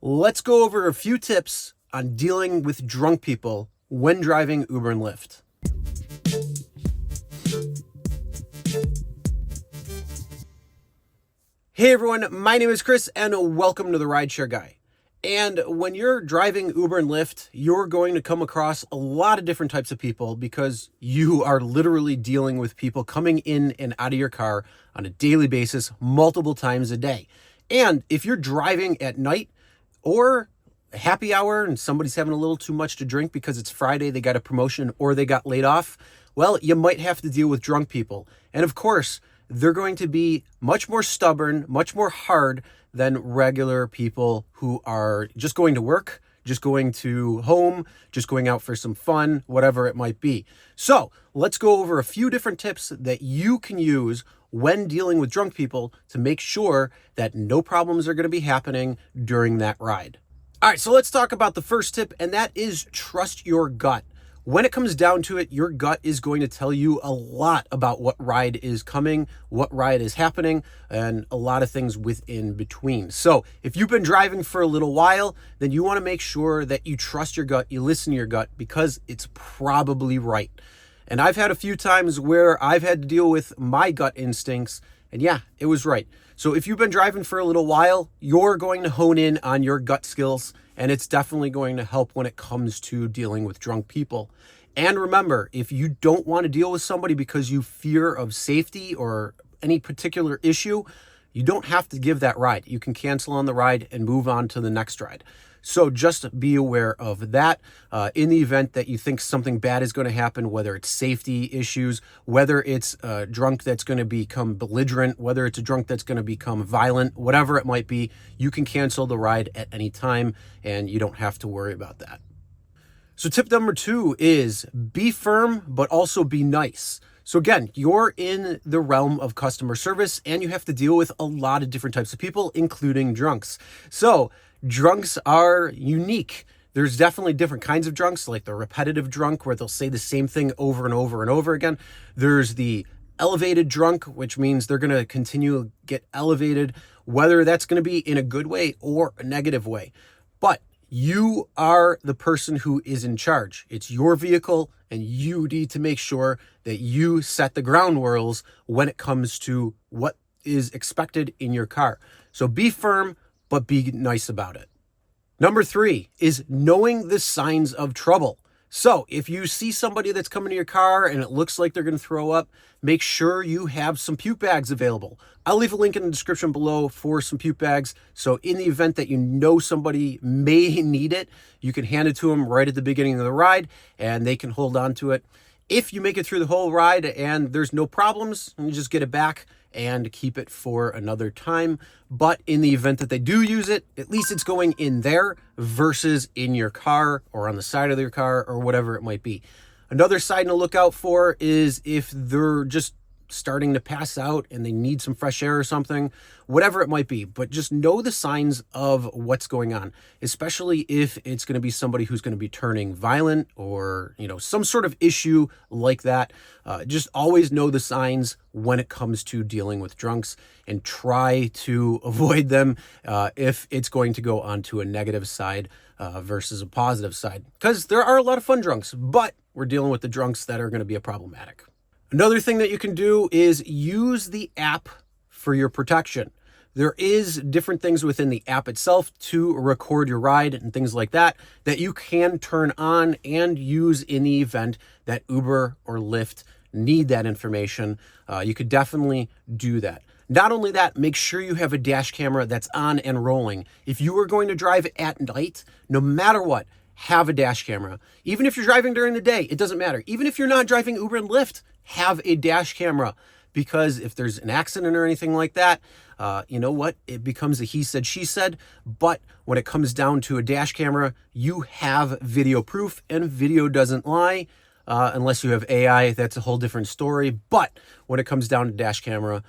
Let's go over a few tips on dealing with drunk people when driving Uber and Lyft. Hey everyone, my name is Chris and welcome to the Rideshare Guy. And when you're driving Uber and Lyft, you're going to come across a lot of different types of people because you are literally dealing with people coming in and out of your car on a daily basis, multiple times a day. And if you're driving at night or happy hour and somebody's having a little too much to drink because it's Friday, they got a promotion or they got laid off, well, you might have to deal with drunk people. And of course, they're going to be much more stubborn, much more hard than regular people who are just going to work, just going to home, just going out for some fun, whatever it might be. So let's go over a few different tips that you can use when dealing with drunk people to make sure that no problems are going to be happening during that ride. All right, so let's talk about the first tip, and that is trust your gut. When it comes down to it, your gut is going to tell you a lot about what ride is coming, what ride is happening, and a lot of things within between. So if you've been driving for a little while, then you want to make sure that you trust your gut, you listen to your gut, because it's probably right. And I've had a few times where I've had to deal with my gut instincts, and yeah, it was right. So if you've been driving for a little while, you're going to hone in on your gut skills, and it's definitely going to help when it comes to dealing with drunk people. And remember, if you don't want to deal with somebody because you fear of safety or any particular issue, you don't have to give that ride. You can cancel on the ride and move on to the next ride. So just be aware of that. In the event that you think something bad is going to happen, whether it's safety issues, whether it's a drunk that's going to become belligerent, whether it's a drunk that's going to become violent, whatever it might be, you can cancel the ride at any time and you don't have to worry about that. So tip number 2 is be firm, but also be nice. So again, you're in the realm of customer service and you have to deal with a lot of different types of people, including drunks. So drunks are unique. There's definitely different kinds of drunks, like the repetitive drunk where they'll say the same thing over and over and over again. There's the elevated drunk, which means they're going to continue to get elevated, whether that's going to be in a good way or a negative way. But you are the person who is in charge. It's your vehicle, and you need to make sure that you set the ground rules when it comes to what is expected in your car. So be firm, but be nice about it. Number 3 is knowing the signs of trouble. So if you see somebody that's coming to your car and it looks like they're going to throw up, make sure you have some puke bags available. I'll leave a link in the description below for some puke bags. So in the event that you know somebody may need it, you can hand it to them right at the beginning of the ride and they can hold on to it. If you make it through the whole ride and there's no problems, you just get it back and keep it for another time. But in the event that they do use it, at least it's going in there versus in your car or on the side of your car or whatever it might be. Another sign to look out for is if they're just starting to pass out and they need some fresh air or something, whatever it might be. But just know the signs of what's going on, especially if it's going to be somebody who's going to be turning violent or, some sort of issue like that. Just always know the signs when it comes to dealing with drunks and try to avoid them if it's going to go onto a negative side versus a positive side. Because there are a lot of fun drunks, but we're dealing with the drunks that are going to be problematic. Another thing that you can do is use the app for your protection. There is different things within the app itself to record your ride and things like that you can turn on and use in the event that Uber or Lyft need that information. You could definitely do that. Not only that, make sure you have a dash camera that's on and rolling. If you are going to drive at night, no matter what, have a dash camera. Even if you're driving during the day, it doesn't matter. Even if you're not driving Uber and Lyft, have a dash camera, because if there's an accident or anything like that, you know what? It becomes a he said, she said. But when it comes down to a dash camera, you have video proof, and video doesn't lie. Unless you have AI, that's a whole different story. But when it comes down to dash camera,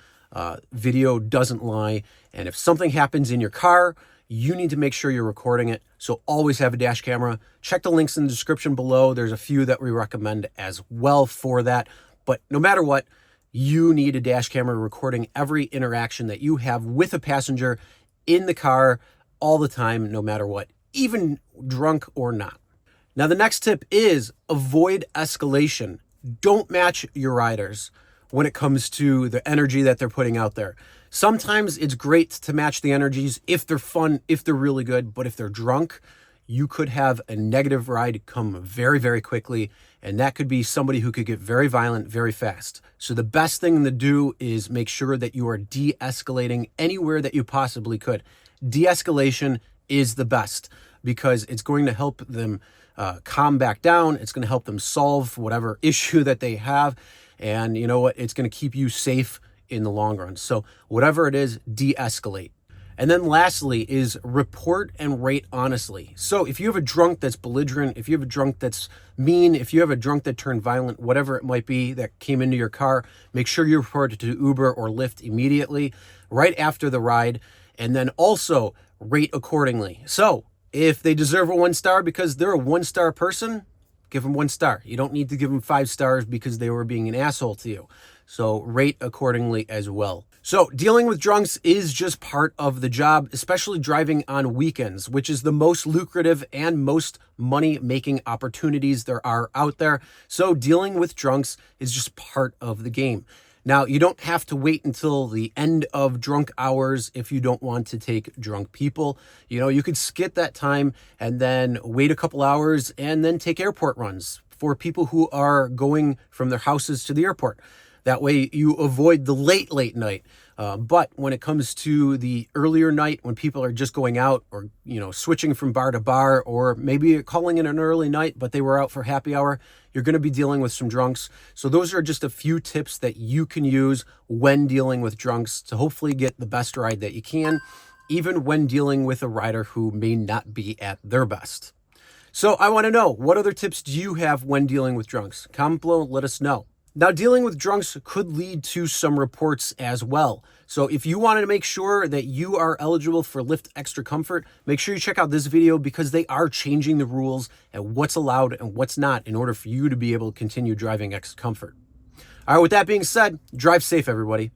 video doesn't lie. And if something happens in your car, you need to make sure you're recording it. So always have a dash camera. Check the links in the description below. There's a few that we recommend as well for that. But no matter what, you need a dash camera recording every interaction that you have with a passenger in the car all the time, no matter what, even drunk or not. Now, the next tip is avoid escalation. Don't match your riders when it comes to the energy that they're putting out there. Sometimes it's great to match the energies if they're fun, if they're really good, but if they're drunk, you could have a negative ride come very, very quickly, and that could be somebody who could get very violent very fast. So the best thing to do is make sure that you are de-escalating anywhere that you possibly could. De-escalation is the best because it's going to help them calm back down. It's going to help them solve whatever issue that they have. And you know what? It's going to keep you safe in the long run. So whatever it is, de-escalate. And then lastly is report and rate honestly. So if you have a drunk that's belligerent, if you have a drunk that's mean, if you have a drunk that turned violent, whatever it might be that came into your car, make sure you report it to Uber or Lyft immediately, right after the ride, and then also rate accordingly. So if they deserve a 1 star because they're a 1-star person, give them 1 star. You don't need to give them 5 stars because they were being an asshole to you. So rate accordingly as well. So dealing with drunks is just part of the job, especially driving on weekends, which is the most lucrative and most money-making opportunities there are out there. So dealing with drunks is just part of the game. Now, you don't have to wait until the end of drunk hours if you don't want to take drunk people. You know, you could skip that time and then wait a couple hours and then take airport runs for people who are going from their houses to the airport. That way you avoid the late night. But when it comes to the earlier night, when people are just going out or, you know, switching from bar to bar, or maybe calling it an early night, but they were out for happy hour, you're going to be dealing with some drunks. So those are just a few tips that you can use when dealing with drunks to hopefully get the best ride that you can, even when dealing with a rider who may not be at their best. So I want to know, what other tips do you have when dealing with drunks? Comment below, let us know. Now, dealing with drunks could lead to some reports as well. So if you wanted to make sure that you are eligible for Lyft Extra Comfort, make sure you check out this video because they are changing the rules and what's allowed and what's not in order for you to be able to continue driving Extra Comfort. All right, with that being said, drive safe, everybody.